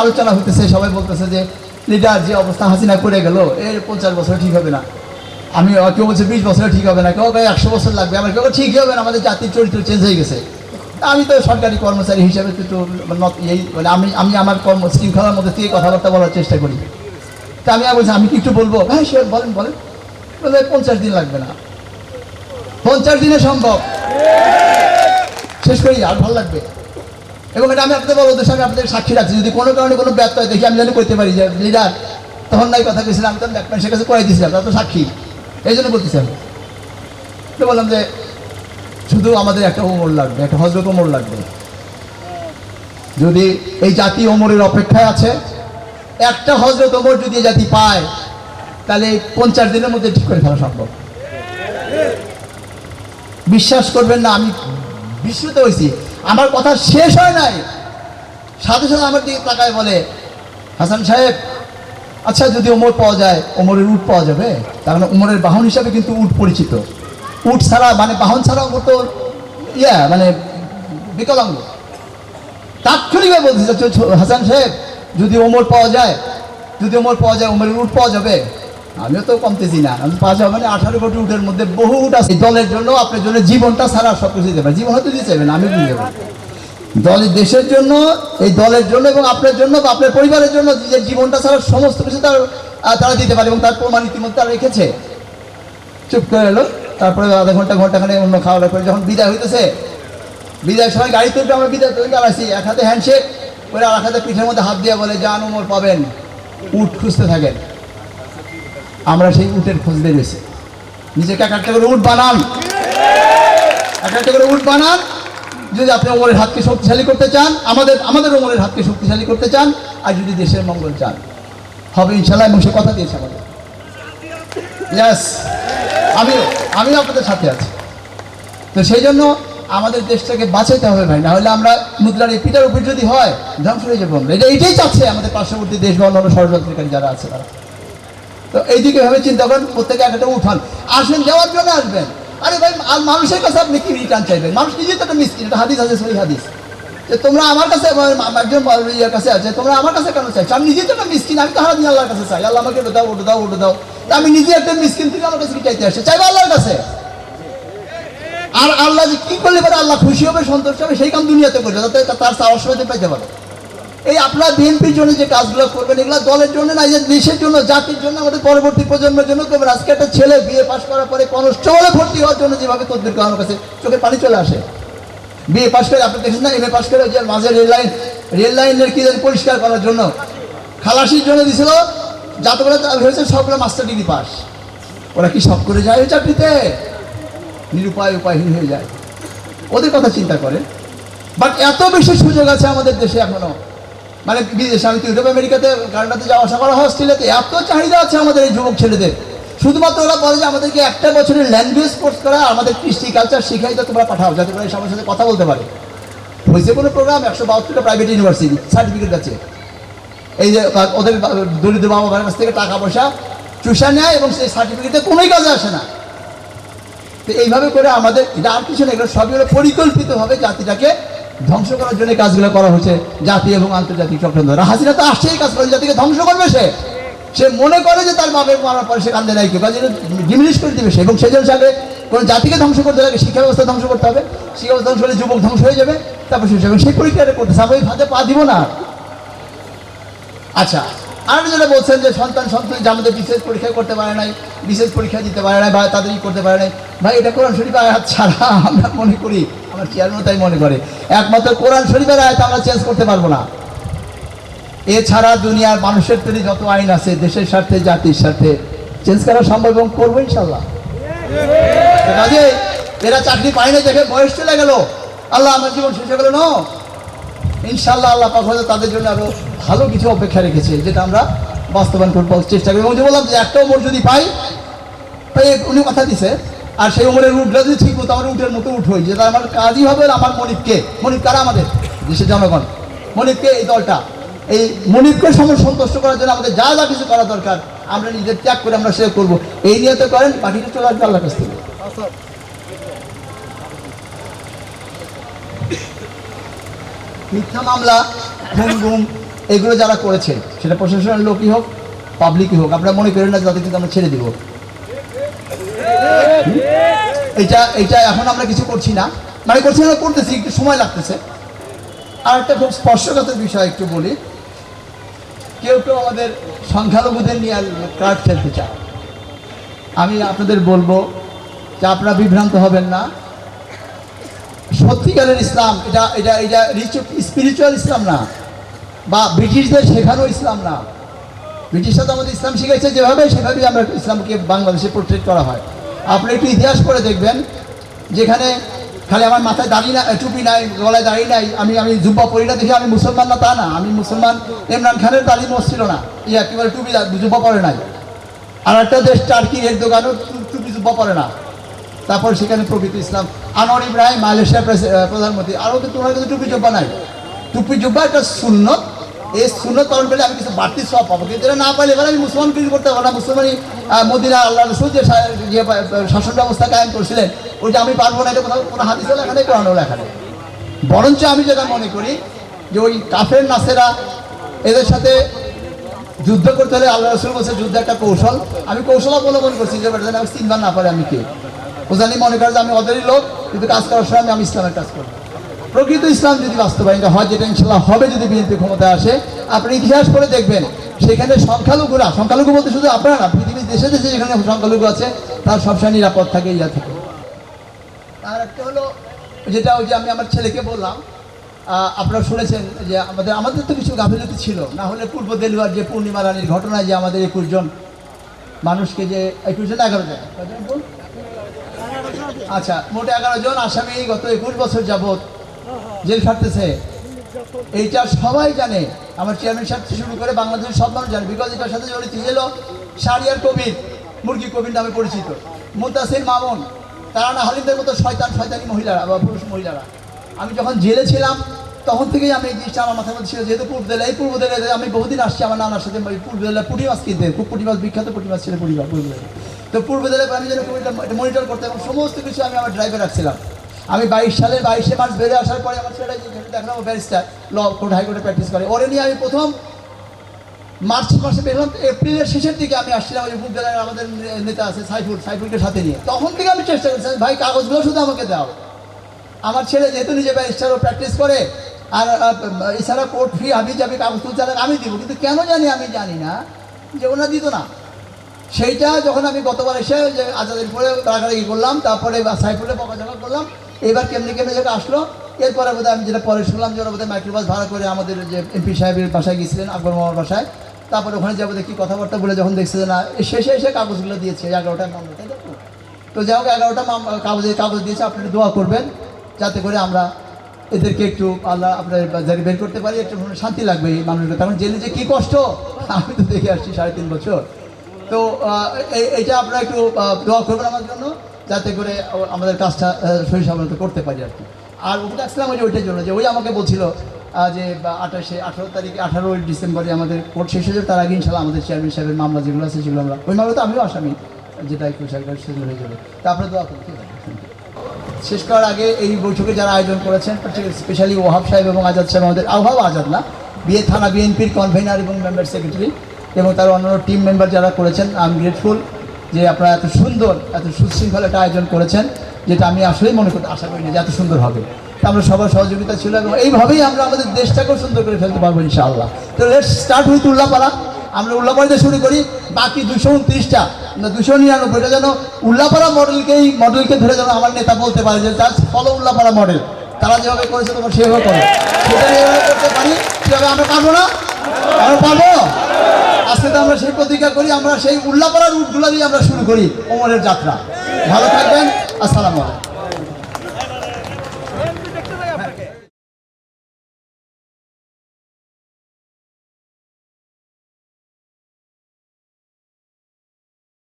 আলোচনা হতেছে, সবাই বলতেছে যে লিডার যে অবস্থা হাসিনা করে গেল এর 50 বছর ঠিক হবে না। আমি কেউ বলছে 20 বছরে ঠিক হবে না, কেউ 100 বছর লাগবে, আমার কেউ ঠিক হবে না, আমাদের জাতির চরিত্র চেঞ্জ হয়ে গেছে। আমি তো সরকারি কর্মচারী হিসেবে একটু মানে আমি আমার শৃঙ্খলার মধ্যে থেকে কথাবার্তা বলার চেষ্টা করি। তা আমি বলছি আমি কি একটু বলবো? হ্যাঁ সে বলেন বলে 50 দিন লাগবে না, 50 দিনে সম্ভব, শেষ করি, আর ভালো লাগবে। এবং এটা আমি আপনাদের বড় উদ্দেশ্যে আমি আপনাদের সাক্ষী রাখছি, যদি কোনো কারণে কোনো ব্যর্থ দেখি আমি জানি করতে পারি যে লিডার তখন নাই কথা বলছিলাম, আমি তখন ব্যাকম্যানের কাছে করাই দিয়েছিলাম, তার তো সাক্ষী, এই জন্য বলতেছি। আমি তো বললাম যে শুধু আমাদের একটা ওমর লাগবে, একটা হযরত ওমর লাগবে। যদি এই জাতি ওমরের অপেক্ষায় আছে, একটা হযরত ওমর যদি এই জাতি পায় তাহলে 50 দিনের মধ্যে ঠিক করে ফেলা সম্ভব। বিশ্বাস করবেন না, আমি বিস্মিত হয়েছি, আমার কথা শেষ হয় নাই, সাথে সাথে আমার দিকে তাকায় বলে, হাসান সাহেব আচ্ছা যদি ওমর পাওয়া যায়, ওমরের উট পাওয়া যাবে? তার মানে ওমরের বাহন হিসাবে কিন্তু উট পরিচিত, উট ছাড়া মানে বাহন ছাড়া ওমর তো মানে বিকলাঙ্গ। তাৎক্ষণিকভাবে বলতেছে হাসান সাহেব যদি ওমর পাওয়া যায়, যদি ওমর পাওয়া যায় ওমরের উট পাওয়া যাবে? আমিও তো কমতেছি না, আমি 5 মানে 18 কোটি উটের মধ্যে বহু উট আছে, দলের জন্য আপনার জন্য জীবনটা ছাড়া সব কিছু দিতে পারে, জীবন হয়তো দিতে চাইবেন, আমি দিয়ে দেবো দলের দেশের জন্য, এই দলের জন্য এবং আপনার জন্য বা আপনার পরিবারের জন্য যে জীবনটা ছাড়া সমস্ত কিছু তারা দিতে পারে, এবং তার প্রমাণ ইতিমধ্যে তারা রেখেছে। চুপ করে এলো, তারপরে আধা ঘন্টাখানে অন্য খাওয়া দাওয়া করে যখন বিদায় হইতেছে, বিদায়ের সময় গাড়ি তুলতে আমরা বিদায় তুলে চালাইছি, এক হাতে হ্যান্ডশেক করে আর এক হাতে পিঠের মধ্যে হাত দিয়ে বলে যান ওমর পাবেন, উট খুঁজতে থাকেন। আমরা সেই উটের খোঁজ বেরিয়েছি, নিজেকে একটা করে উট বানান, একটা করে উট বানান। যদি আপনি ওমরের হাতকে শক্তিশালী করতে চান, আমাদের ওমরের হাতকে শক্তিশালী করতে চান, আর যদি দেশের মঙ্গল চান, হবে ইনশাআল্লাহ, এবং সে কথা দিয়েছে আমাদের। ইয়েস, আমিও আপনাদের সাথে আছি। তো সেই জন্য আমাদের দেশটাকে বাঁচাইতে হবে ভাই, না হলে আমরা মুদ্রার এই পিতার উপর যদি হয় ধ্বংস হয়ে যাবো আমরা। এইটাই চাচ্ছে আমাদের পার্শ্ববর্তী দেশ বা অন্যান্য ষড়যন্ত্রকারী যারা আছে তারা। তো এইদিকে ভাবে চিন্তা করেন, প্রত্যেকে একটা উঠান, আসেন যাওয়ার জন্য আসবেন। আরে ভাই মানুষের কাছে আপনি কি রিটার্ন চাইবেন? মানুষ নিজেই তো একটা মিসকিন, একটা হাদিস আছে, সহি হাদিস, যে তোমরা আমার কাছে, একজন ইয়ের কাছে আছে, তোমরা আমার কাছে কেন চাইছো? আমি নিজেই তো একটা মিসকিন, আমি তো হারাদিন আল্লাহর কাছে চাই, আল্লাহ আমাকে ওটা দাও ওটা দাও ওটা দাও। আমি নিজে একটা মিসকিন থেকে আমার কাছে কি চাইতে আসছে? চাইবো আল্লাহর কাছে। আর আল্লাহ যে কি করলে পারে আল্লাহ খুশি হবে, সন্তুষ্ট হবে, সেই কাম দুনিয়াতে করবে, যাতে তার চাওয়ার সময় পাইতে পারে। এই আপনার বিএনপির জন্য যে কাজগুলো করবেন, এগুলো দলের জন্য না, যে দেশের জন্য, জাতির জন্য, আমাদের পরবর্তী প্রজন্মের জন্য করবেন। আজকে একটা ছেলে বিএ পাস করার পরে কনস্টেবলে ভর্তি হওয়ার জন্য যেভাবে তদবির করানোর কাছে চোখে পানি চলে আসে। বিএ পাস করে আপনি দেখেন না, এমএ পাস করে যে মাঝে রেল লাইনের কি পরিষ্কার করার জন্য খালাসির জন্য দিছিল, যাতে করে হয়েছে সবগুলো মাস্টার ডিগ্রি পাস। ওরা কি সব করে যায় ওই চাকরিতে? উপায়হীন হয়ে যায়। ওদের কথা চিন্তা করে। বাট এত বেশি সুযোগ আছে আমাদের দেশে এখনো, মানে বিদেশে, আমি তো ইউরোপ আমেরিকাতে কানাডাতে যাওয়া আসা করা হয়, অস্ট্রেলিয়াতে, এত চাহিদা আছে আমাদের এই যুবক ছেলেদের। শুধুমাত্র ওরা বলে যে আমাদেরকে একটা বছরের ল্যাঙ্গুয়েজ কোর্স করা, আমাদের কৃষ্টি কালচার শিখাই, তো তোমরা পাঠাও, যাতে করে সবার সাথে কথা বলতে পারে। হয়েছে কোনো প্রোগ্রাম, 172টা প্রাইভেট ইউনিভার্সিটি সার্টিফিকেট আছে। এই যে ওদের দরিদ্র বাবা মায়ের কাছ থেকে টাকা পয়সা চুষা নেয়, এবং সেই সার্টিফিকেটে কোনোই কাজে আসে না। তো এইভাবে করে আমাদের, এটা আর কিছু না, এগুলো সবই হলো পরিকল্পিতভাবে জাতিটাকে ধ্বংস করার জন্য কাজগুলো করা হচ্ছে, জাতি এবং আন্তর্জাতিক চক্রান্ত। হাসিনা তো আসছে এই কাজ করে, জাতিকে ধ্বংস করবে। সে মনে করে যে তার বাপের মারার পরে সে কান্দে নাই কেউ, কাজে ডিমিনিশ করে দিবে সে। এবং সেই জন্য সাথে কোনো জাতিকে ধ্বংস করতে লাগে, শিক্ষা ব্যবস্থা ধ্বংস করতে হবে। শিক্ষা ব্যবস্থা ধ্বংস হলে যুবক ধ্বংস হয়ে যাবে, তারপর সেই পরীক্ষাটা করতে স্বাভাবিক হাতে পা দিব না। আচ্ছা, আর যেটা বলছেন যে সন্তান যে আমাদের বিশেষ পরীক্ষা করতে পারে নাই, বিশেষ পরীক্ষা দিতে পারে নাই, বা তাদের করতে পারে নাই, ভাই এটা কোরআন শরীফের আয়াত ছাড়া আমরা মনে করি, আমার চেয়ারম্যান তাই মনে করে, একমাত্র কোরআন শরীফের আয়াত আমরা চেঞ্জ করতে পারবো না। এছাড়া দুনিয়ার মানুষের তৈরি যত আইন আছে, দেশের স্বার্থে, জাতির স্বার্থে, চেঞ্জ করা সম্ভব এবং করবো ইনশাল্লাহ। কাজে এরা চাকরি পায় না দেখে বয়স চলে গেল, আল্লাহ আমার জীবন শেষ হয়ে গেল, না, ইনশাল্লাহ আল্লাহ পাক হয়তো তাদের জন্য আরো ভালো কিছু অপেক্ষা রেখেছে, যেটা আমরা বাস্তবায়ন করবার চেষ্টা করি। এবং যে বললাম যে একটা ওমর যদি পাই, তাই উনি কথা দিছে, আর সেই ওমরের উঠটা যদি ঠিক মতো আমার উঠের মতো উঠ হই, যেটা আমার কাজই হবে আমার মনিবকে, মনিব কারা? আমাদের দেশের জনগণ। মনিবকে, এই দলটা, এই মনিবকে সন্তুষ্ট করার জন্য আমাদের যা যা কিছু করা দরকার আমরা নিজেদের ত্যাগ করে আমরা সে করবো। এই নিয়ে তো করেন, বাকিটা চলে আসবে আল্লাহর কাছ থেকে। মিথ্যা মামলা, গুম এগুলো যারা করেছেন, সেটা প্রশাসনের লোকই হোক, পাবলিকই হোক, আপনারা মনে করেন না যাতে কিন্তু আমরা ছেড়ে দিব। এটা এখন আমরা কিছু করছি না, মানে করছি না, করতেছি, একটু সময় লাগতেছে। আর একটা খুব স্পর্শকাতর বিষয় একটু বলি, কেউ কেউ আমাদের সংখ্যালঘুদের নিয়ে কার্ড খেলতে চায়। আমি আপনাদের বলবো যে আপনারা বিভ্রান্ত হবেন না। সত্যিকারের ইসলাম এটা এটা এটা স্পিরিচুয়াল ইসলাম না, বা ব্রিটিশদের শেখানো ইসলাম না। ব্রিটিশরা তো আমাদের ইসলাম শিখেছে যেভাবে, সেভাবেই আমরা ইসলামকে বাংলাদেশে পোর্ট্রেট করা হয়। আপনি একটু ইতিহাস পড়ে দেখবেন, যেখানে খালি আমার মাথায় দাড়ি না, টুপি নাই, গলায় দাড়ি নাই, আমি জুব্বা পরি না দেখে আমি মুসলমান না তা না। আমি মুসলমান, ইমরান খানের দাড়ি মসছিল না, একেবারে টুপি জুব্বা পরে নাই। আর একটা দেশ টার্কি, এর দোকানও টুপি জুব্বা পরে না। তারপর সেখানে প্রকৃত ইসলাম, আনোয়ার ইব্রাহিম মালয়েশিয়ার প্রধানমন্ত্রী, আরও কিন্তু ওনার কাছে টুপি জুব্বা নাই। টুপি জুব্বা একটা সুন্নত, এই সুন্নত পালন করলে আমি কিছু বাড়তি সব পাবো, কিন্তু এটা না পাইলে এবার আমি মুসলমান কিছু করতে পারবো না। মুসলমানই মদিনা আল্লাহ রসুল যে শাসন ব্যবস্থা কায়েম করছিলেন, ওইটা আমি পারবো না, এটা কোথাও কোনো হাদিসে লেখা নেই, কোরআনেও লেখা নেই। বরঞ্চ আমি যেটা মনে করি যে ওই কাফের নাসেরা, এদের সাথে যুদ্ধ করতে হলে আল্লাহ রসুল বলছে যুদ্ধ একটা কৌশল, আমি কৌশল অবলম্বন করছি যে বেটা আমি চিনবার না পারে আমি কে। ও জানি মনে করে যে আমি ওদেরই লোক, কিন্তু কাজ করার সময় আমি ইসলামের কাজ করবো। প্রকৃত ইসলাম যদি বাস্তবায়িত হয়, যেটা ইনশাল্লাহ হবে যদি বিএনপি ক্ষমতায় আসে, আপনি ইতিহাস করে দেখবেন সেখানে সংখ্যালঘু বলতে শুধু আপনারা না, পৃথিবীর দেশে দেশে যেখানে সংখ্যালঘু আছে তার সবসময় নিরাপদ থাকে, ইয়া থাকে। আর একটা হলো যেটা ওই যে আমি আমার ছেলেকে বললাম, আপনারা শুনেছেন যে আমাদের তো কিছু গাফিলতি ছিল, না হলে পূর্ব দেলুয়ার যে পূর্ণিমা রানীর ঘটনায় যে আমাদের 21 জন মানুষকে, যে 21 জন 11 জন, আচ্ছা মোট 11 জন আসামি গত 21 বছর যাবৎ জেল খাটতেছে, এইটা সবাই জানে। আমার চেয়ারম্যান সাহেব থেকে শুরু করে বাংলাদেশের সব মানুষ জানে, বিকজ এটার সাথে জড়িত ছিল শাহরিয়ার কবির, মুরগি কবির নামে পরিচিত, মুতাসির মামুন, তারা না হালিমদের মতো শয়তানি মহিলারা বা পুরুষ মহিলারা। আমি যখন জেলে ছিলাম তখন থেকেই আমি এই জিনিসটা আমার মাথার মধ্যে ছিল, যেহেতু পূর্ব জেলায় আমি বহুদিন আসছি আমার নানার সাথে পূর্ব জেলায় পুঁটি মাছ কিনতে, খুব পুঁটি মাছ বিখ্যাত, পুঁটি মাছ ছিল পূর্ব জেলায়। তো পূর্ব জেলায় আমি যেন মনিটর করতে, এবং সমস্ত কিছু আমি আমার ড্রাইভে রাখছিলাম। আমি 22 সালের 22শে মার্চ বেরিয়ে আসার পরে আমার ছেলেটা দেখলাম ব্যারিস্টার, ল কোর্ট হাইকোর্টে প্র্যাকটিস করে, ওরে নিয়ে আমি প্রথম মার্চ মাসে বেরলাম। এপ্রিলের শেষের দিকে আমি আসছিলাম, ওই পূর্ব জেলায় আমাদের নেতা আছে সাইফুলকে সাথে নিয়ে। তখন থেকে আমি চেষ্টা করছি, ভাই কাগজগুলো শুধু আমাকে দাও। আমার ছেলে যেহেতু নিজে ব্যারিস্টারও প্র্যাকটিস করে, আর এছাড়া কোর্ট ফি আমি যাবে কাগজ তুলতে আমি দিব, কিন্তু কেন জানি না যে ওরা দিত না। সেইটা যখন আমি গতবার এসে যে আজাদের পরে রাগারাগি করলাম, তারপরে সাইফুলে বকাঝকা করলাম, এবার কেমনি যেটা আসলো। এরপরে বোধহয় আমি যেটা পরে শুনলাম যে ওরা বোধহয় মাইক্রোবাস ভাড়া করে আমাদের যে এমপি সাহেবের বাসায় গিয়েছিলেন, আকবর মামার বাসায়, তারপরে ওখানে যাবো দেখি কথাবার্তা বলে যখন দেখছে যে না, শেষে এসে কাগজগুলো দিয়েছে 11টা মামলা, তাই দেখো। তো যাই হোক 11টা কাগজ দিয়েছে, আপনারা দোয়া করবেন যাতে করে আমরা এদেরকে একটু আল্লাহ আপনার বের করতে পারি, একটু শান্তি লাগবে এই মানুষগুলো। কারণ জেলে যে কী কষ্ট আমি তো দেখে আসছি 3.5 বছর। তো এইটা আপনারা একটু দোয়া করবেন আমার জন্য, যাতে করে আমাদের কাজটা সহি সাবধানত করতে পারি আর কি। আর ওকে ডাকছিলাম ওই যে ওইটার জন্য, যে ওই আমাকে বলছিল যে 18 ডিসেম্বরে আমাদের কোর্ট শেষ হয়ে যাবে, তার আগে ইনশাল্লাহ আমাদের চেয়ারম্যান সাহেবের মামলা যেগুলো আছে সেগুলো আমরা, ওই মামলা তো আমিও আসামি, যেটা একটু শেষ হয়ে যাবে। তা আপনারা দোয়া করুন। ঠিক আছে, শেষ করার আগে এই বৈঠকে যারা আয়োজন করেছেন, স্পেশালি ওয়াহাব সাহেব এবং আজাদ সাহেব, আমাদের আজাদ না, থানা বিএনপির কনভেনার এবং মেম্বার সেক্রেটারি, এবং তার অন্যান্য টিম মেম্বার যারা করেছেন, আই এম গ্রেটফুল যে আপনারা এত সুন্দর এত সুশৃঙ্খল একটা আয়োজন করেছেন, যেটা আমি আসলেই মনে করতে আশা করিনি যে এত সুন্দর হবে। তা আমরা সবার সহযোগিতা ছিল, এবং এইভাবেই আমরা আমাদের দেশটাকেও সুন্দর করে ফেলতে পারবো ইনশাআল্লাহ। তো লেটস স্টার্ট উইথ উল্লাপাড়া। আমরা উল্লাপাড়াতে শুরু করি, বাকি 229টা 299টা যেন উল্লাপাড়া মডেলকে ধরে যেন আমার নেতা বলতে পারে যে জাস্ট ফলো উল্লাপাড়া মডেল, তারা যেভাবে করেছে তোমরা সেভাবে করো, সেটা যেভাবে করতে পারি সেভাবে আমরা পারবো না, আমরা পারবো। আজকে তো আমরা সেই প্রতিজ্ঞা করি, আমরা সেই উল্লাপাড়ার রুটগুলো দিয়ে আমরা শুরু করি ওমরের যাত্রা। ভালো থাকবেন, আসসালামু আলাইকুম।